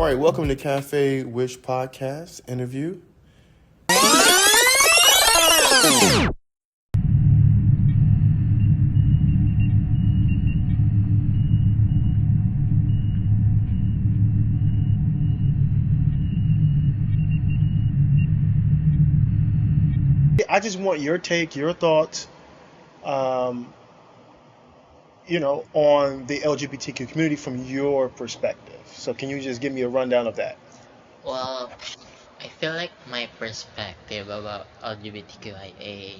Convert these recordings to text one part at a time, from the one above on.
right, welcome to Cafe Wish Podcast interview. I just want your take, your thoughts, um, on the LGBTQ community from your perspective. So, can you just give me a rundown of that? Well, I feel like my perspective about LGBTQIA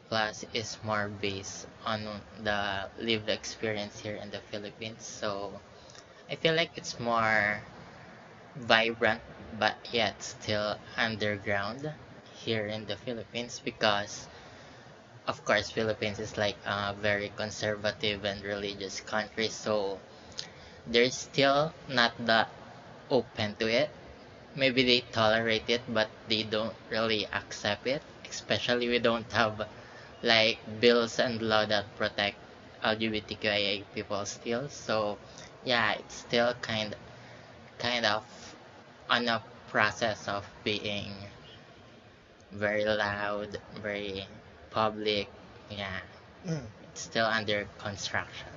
plus is more based on the lived experience here in the Philippines. So I feel like it's more vibrant but yet still underground here in the Philippines because of course Philippines is like a very conservative and religious country, so they're still not that open to it. Maybe they tolerate it, but they don't really accept it. Especially we don't have like bills and law that protect LGBTQIA people still. So yeah, it's still kind of on a process of being very loud, very public. Yeah, it's still under construction.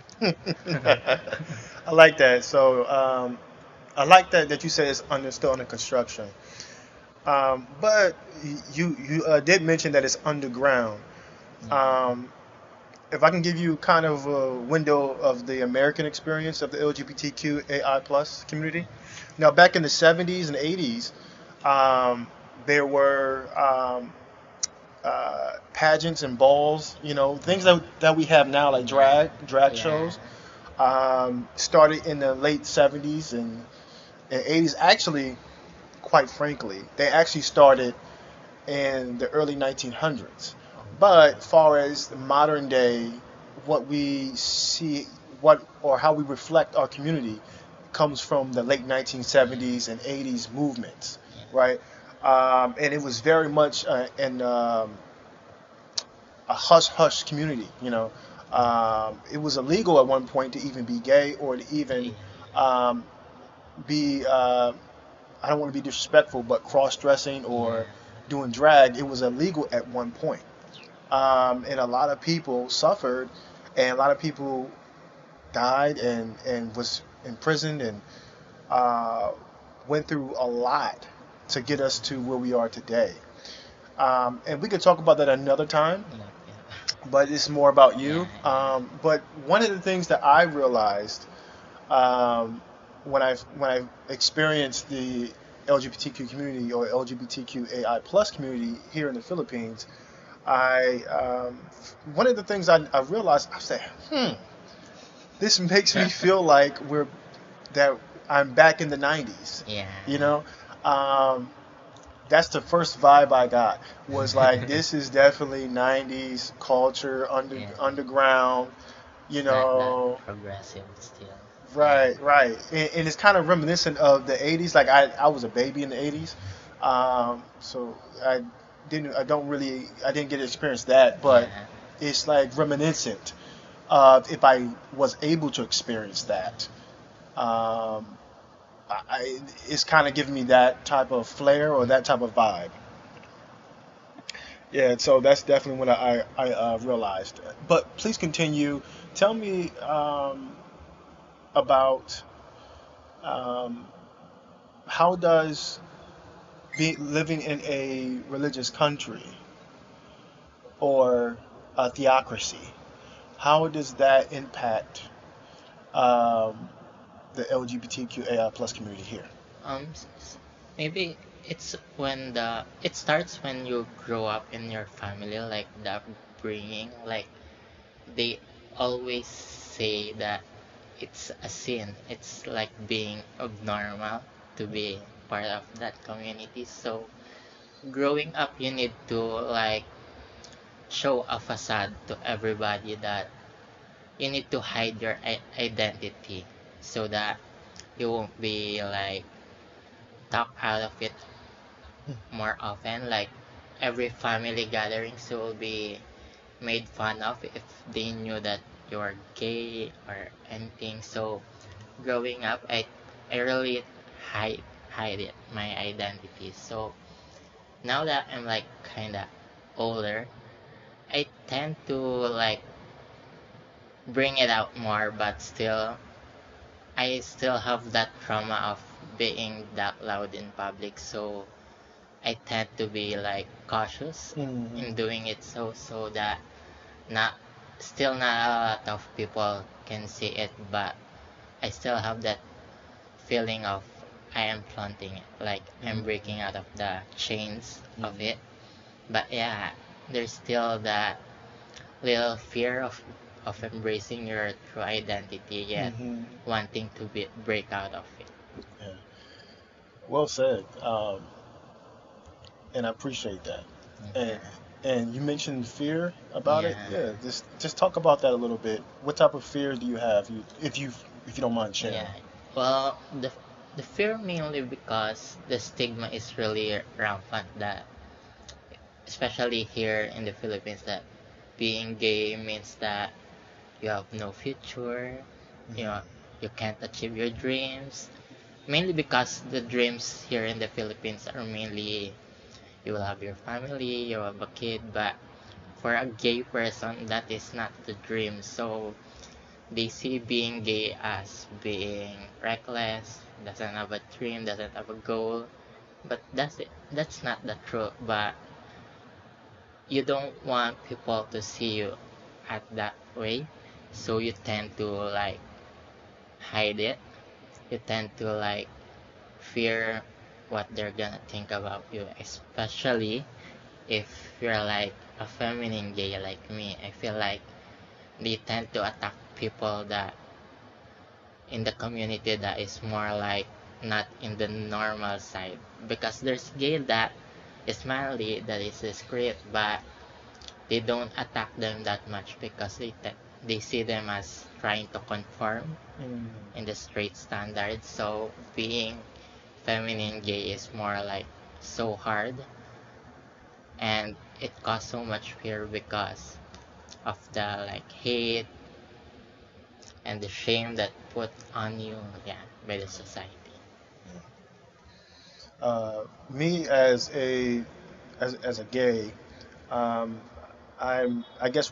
I like that. So, I like that you said it's still under construction. But you did mention that it's underground. Yeah, Um, if I can give you kind of a window of the American experience of the LGBTQAI plus community. Now, back in the 70s and 80s, um, there were pageants and balls, things that we have now, like yeah, drag yeah, shows, started in the late 70s and 80s. Actually, quite frankly, they actually started in the early 1900s. oh, But far as modern day, what we see, what or how we reflect our community, comes from the late 1970s and 80s movements, yeah, right? And it was very much a hush hush community. It was illegal at one point to even be gay or to even yeah, um, be I don't want to be disrespectful, but cross dressing or yeah, doing drag, it was illegal at one point. And a lot of people suffered, and a lot of people died and was imprisoned and uh, went through a lot to get us to where we are today. And we could talk about that another time, yeah, yeah, but it's more about you. yeah, yeah. But one of the things that I realized um, when I experienced the LGBTQ community or LGBTQAI plus community here in the Philippines, I one of the things I realized I said, this makes me feel like that I'm back in the 90s. Yeah. You know, um, that's the first vibe I got was like this is definitely 90s culture Yeah. underground. You It's not that know, progressive still. Yeah. right, right, and it's kind of reminiscent of the '80s. Like I was a baby in the '80s, so I didn't get to experience that, but Yeah. it's like reminiscent of if I was able to experience that. Um, it's kind of giving me that type of flair or that type of vibe. Yeah, so that's definitely what I realized. But please continue. Tell me about um, how does living in a religious country or a theocracy, how does that impact um, the LGBTQAI plus community here? Maybe it starts when you grow up in your family, like the upbringing. Like they always say that it's a sin. It's like being abnormal to be part of that community. So growing up, you need to like show a facade to everybody that you need to hide your identity so that you won't be like talked out of it more often. Like every family gatherings will be made fun of if they knew that you're gay or anything. So growing up, I really hide hide it, my identity. So now that I'm like kinda older, I tend to like bring it out more, but still I still have that trauma of being that loud in public, so I tend to be like cautious Hmm. in doing it, so that not not a lot of people can see it, but I still have that feeling of I am flaunting it, like I'm Hmm. breaking out of the chains of Hmm. it. But yeah, there's still that little fear of embracing your true identity, yet Hmm. wanting to break out of it. Yeah. Well said. And I appreciate that. And Yeah, and you mentioned fear about it. yeah, Yeah, just talk about that a little bit. What type of fear do you have? If you don't mind sharing. yeah. Well, the fear mainly because the stigma is really rampant, that especially here in the Philippines, that being gay means that you have no future, you know, Hmm. you can't achieve your dreams. Mainly because the dreams here in the Philippines are mainly you will have your family, you have a kid, but for a gay person, that is not the dream. So they see being gay as being reckless, doesn't have a dream, doesn't have a goal. But that's it. That's not the truth. But you don't want people to see you at that way, so you tend to like hide it. You tend to like fear what they're gonna think about you, especially if you're like a feminine gay like me. I feel like they tend to attack people that in the community that is more like not in the normal side, because there's gay that is manly, that is discreet, but they don't attack them that much because they see them as trying to conform Hmm. in the straight standards. So being feminine gay is more like so hard, and it caused so much fear because of the like hate and the shame that put on you, yeah, by the society. Me as a gay, um, I guess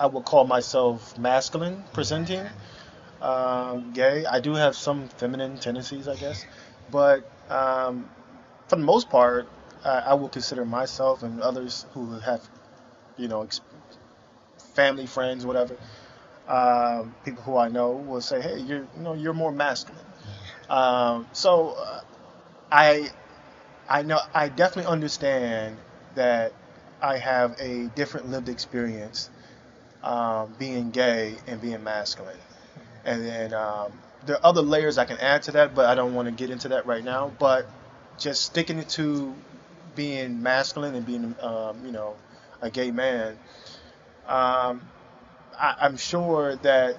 I would call myself masculine presenting. Yeah, Gay. I do have some feminine tendencies, I guess, but for the most part, I will consider myself and others who have, you know, family, friends, whatever, people who I know will say, "Hey, you're more masculine." yeah, So I I know I definitely understand that I have a different lived experience being gay and being masculine. And then there are other layers I can add to that, but I don't want to get into that right now. But just sticking to being masculine and being, a gay man, um, I'm sure that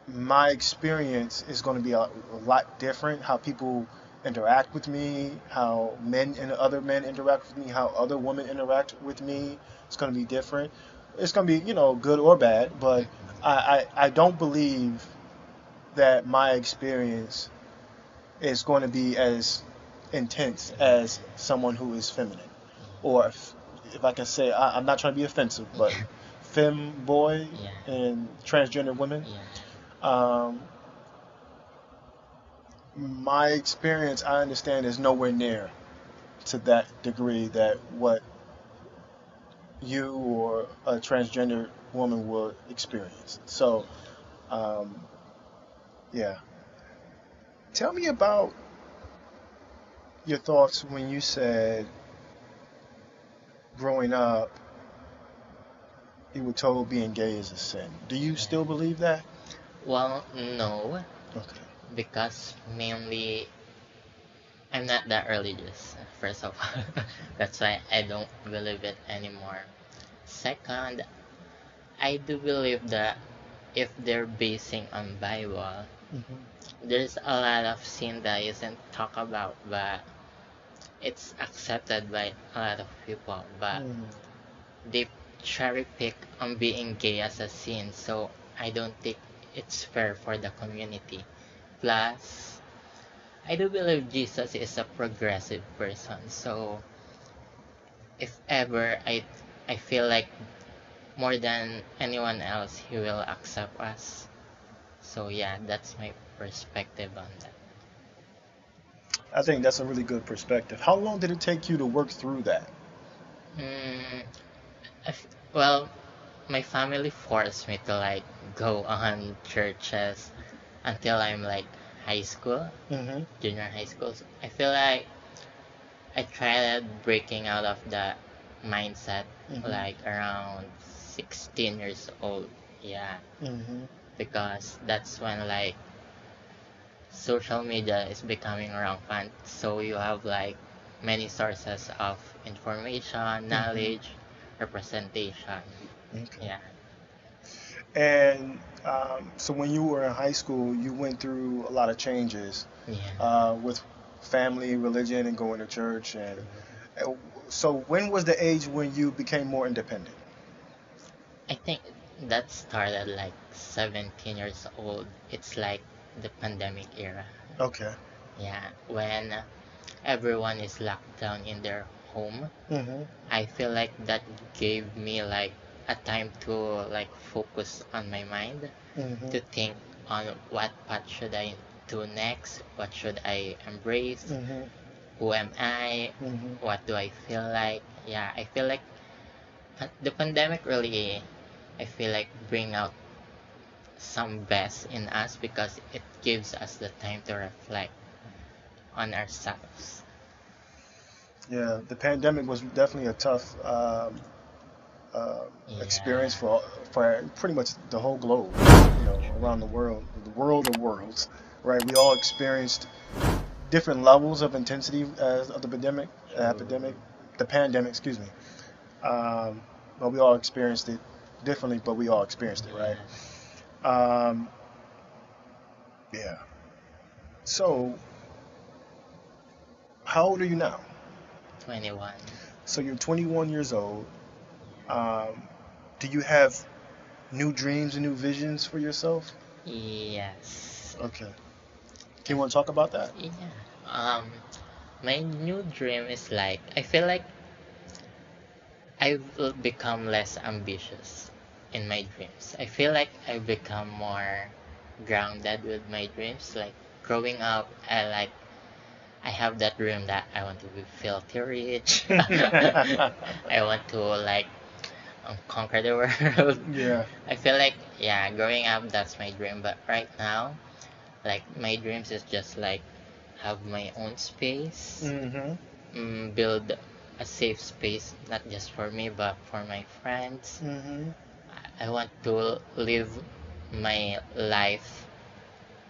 my experience is going to be a lot different. How people interact with me, how men and other men interact with me, how other women interact with me. It's going to be different. It's going to be, good or bad, but I don't believe that my experience is going to be as intense as yeah, someone who is feminine. Or if I can say, I'm not trying to be offensive, but femme boy yeah, and transgender women. yeah, Um, my experience, I understand, is nowhere near to that degree that what you or a transgender woman will experience. So, um, yeah. Tell me about your thoughts when you said growing up, you were told being gay is a sin. Do you yeah. still believe that? Well, no, Okay. because mainly I'm not that religious, first of all. That's why I don't believe it anymore. Second, I do believe that if they're basing on Bible, Hmm. there's a lot of sin that isn't talked about, but it's accepted by a lot of people. But Mm. they cherry pick on being gay as a sin, so I don't think it's fair for the community. Plus, I do believe Jesus is a progressive person. So if ever I feel like more than anyone else, he will accept us. So yeah, that's my perspective on that. I think that's a really good perspective. How long did it take you to work through that? Mm, well, my family forced me to like go on churches until I'm like high school, Mm-hmm. junior high school. So I feel like I tried breaking out of that mindset Mm-hmm. like around 16 years old. Yeah, Mm-hmm. because that's when like social media is becoming rampant. So you have like many sources of information, Mm-hmm. knowledge, representation. Okay. Yeah, And so when you were in high school, you went through a lot of changes yeah. with family, religion, and going to church. And True. uh, so when was the age when you became more independent? I think that started like 17 years old. It's like the pandemic era. Okay. Yeah, when everyone is locked down in their home, Mm-hmm. I feel like that gave me like a time to like focus on my mind, Mm-hmm. to think on what path should I do next, what should I embrace, Mm-hmm. who am I, Mm-hmm. what do I feel like. Yeah, I feel like the pandemic really, I feel like bring out some best in us because it gives us the time to reflect on ourselves. Yeah, the pandemic was definitely a tough uh, experience Yeah, for pretty much the whole globe, true. around the world of worlds, right? We all experienced different levels of intensity of the epidemic, True. the pandemic, excuse me. But we all experienced it differently, but we all experienced it, right? Yeah, Um, yeah. So, how old are you now? 21. So you're 21 years old. Um, do you have new dreams and new visions for yourself? Yes. Okay. Do I, you want to talk about that? yeah. My new dream is like I feel like I will become less ambitious in my dreams. I feel like I've become more grounded with my dreams. Like growing up, I have that dream that I want to be filthy rich. I want to like conquer the world. Yeah. I feel like yeah, growing up that's my dream. But right now, like my dreams is just like have my own space, Mm-hmm. build a safe space not just for me but for my friends. Mm-hmm. I want to live my life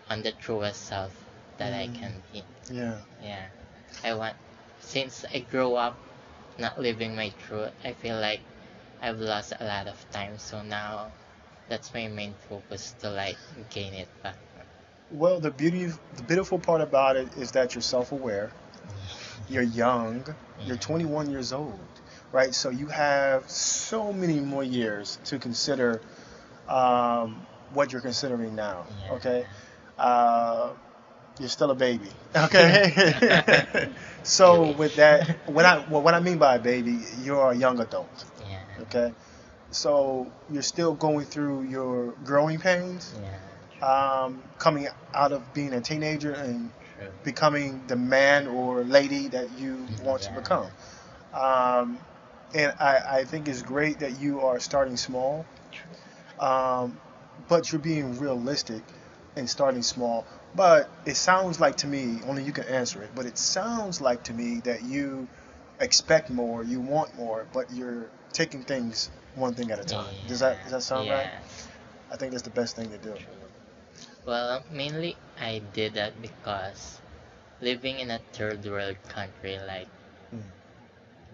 on the truest self that I Mm. can be. Yeah. Yeah, I want since I grew up not living my truth, I feel like I've lost a lot of time. So now that's my main focus to like gain it back. Well, the beautiful part about it is that you're self-aware. You're young. You're Yeah, 21 years old, right? So you have so many more years to consider what you're considering now. Okay. yeah, Uh, you're still a baby. Okay. I So with wish. that, what I mean by a baby, you're a young adult. Yeah, Okay. So you're still going through your growing pains, yeah, coming out of being a teenager and true. becoming the man or lady that you want to become. Yeah, Um, and I think it's great that you are starting small, true. um, but you're being realistic and starting small. But it sounds like to me, only you can answer it, but it sounds like to me that you expect more, you want more, but you're taking things one thing at a time. Does Yeah, that sound right? yes, I think that's the best thing to do. true. Well, mainly I did that because living in a third world country, like Mm.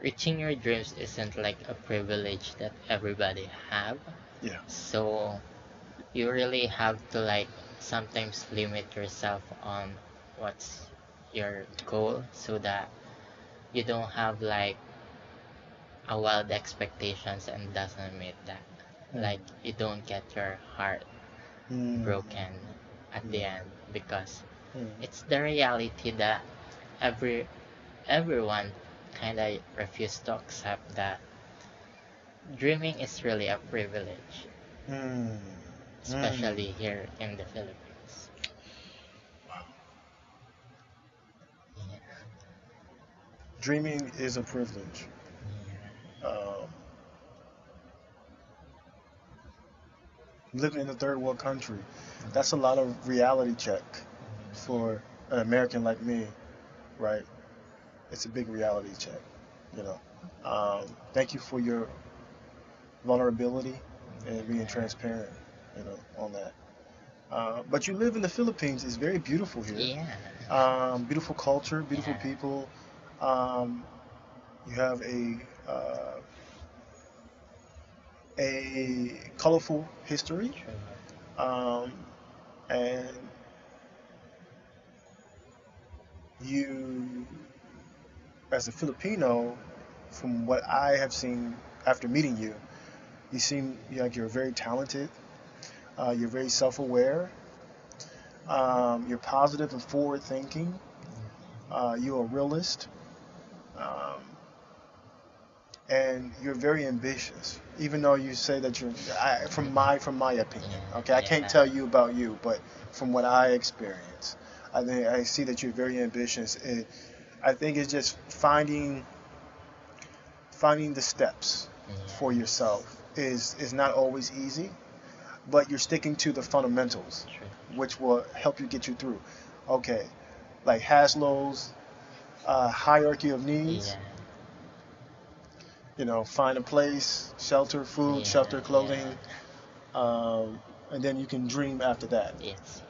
reaching your dreams isn't like a privilege that everybody have. Yeah. So you really have to like sometimes limit yourself on what's your goal so that you don't have like a wild expectations and doesn't meet that. Mm. Like you don't get your heart Mm. broken at the end, because Mm. it's the reality that every everyone kind of refuse to accept that dreaming is really a privilege, Mm. Mm. especially here in the Philippines. Yeah, Dreaming is a privilege. yeah, Um, Living in a third world country, that's a lot of reality check for an American like me, right? It's a big reality check, you know. Thank you for your vulnerability and being transparent, on that. But you live in the Philippines. It's very beautiful here. yeah, Beautiful culture, beautiful yeah, people. Um, you have a colorful history, true. um, and you, as a Filipino, from what I have seen after meeting you, you seem like you're very talented. You're very self-aware. You're positive and forward-thinking. You're a realist, um, and you're very ambitious. Even though you say that from my opinion, okay, I Yeah, can't yeah, tell you about you, but from what I experience, I think I see that you're very ambitious. I think it's just finding the steps for yes, yourself is not always easy, but you're sticking to the fundamentals, true. which will help you get you through. Okay, like Haslow's hierarchy of needs. Yeah, Find a place, shelter, food, yeah, shelter, yeah, clothing, and then you can dream after that. yes,